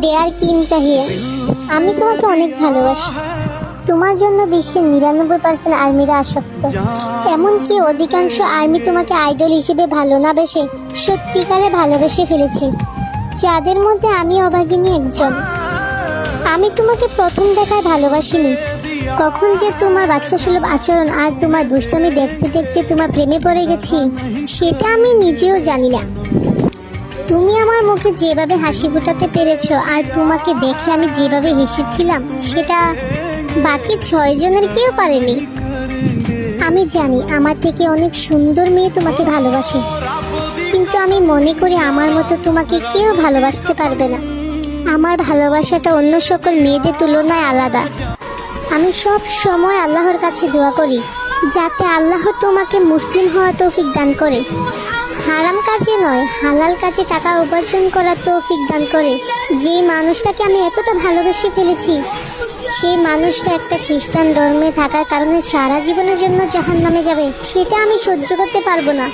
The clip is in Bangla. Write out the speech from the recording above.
দেয়ার কিম তাহিয়া, আমি তোমাকে অনেক ভালোবাসি। তোমার জন্য বিশ্বের 99% আর্মিরা আসক্ত। এমনকি অধিকাংশ আর্মি তোমাকে আইডল হিসেবে ভালো না বেশে সত্যিকারে ভালোবেসে ফেলেছে, যাদের মধ্যে আমি অভাগিনী একজন। আমি তোমাকে প্রথম দেখায় ভালোবাসিনি। কখন যে তোমার বাচ্চা সুলভ আচরণ আর তোমার দুষ্টামি দেখতে দেখতে তোমার প্রেমে পড়ে গেছি, সেটা আমি নিজেও জানি না। তুমি আমার মুখে যেভাবে হাসি ফোটাতে পেরেছ আর তোমাকে দেখে আমি যেভাবে হেসেছিলাম, সেটা বাকি 6 জনের কেউ পারেনি। আমি জানি আমার থেকে অনেক সুন্দর মেয়ে তোমাকে ভালোবাসে, কিন্তু আমি মনে করি আমার মতো তোমাকে কেউ ভালোবাসতে পারবে না। আমার ভালোবাসাটা অন্য সকল মেয়েদের তুলনায় আলাদা। আমি সব সময় আল্লাহর কাছে দোয়া করি যাতে আল্লাহ তোমাকে মুসলিম হওয়া তৌফিক দান করে, হারাম কাজে নয় হালাল কাজে টাকা উপার্জন করার তৌফিক দান করে। যে মানুষটাকে আমি এতটা ভালোবেসে ফেলেছি, সেই মানুষটা একটা খ্রিস্টান ধর্মে থাকার কারণে সারা জীবনের জন্য জাহান্নামে যাবে, সেটা আমি সহ্য করতে পারবো না।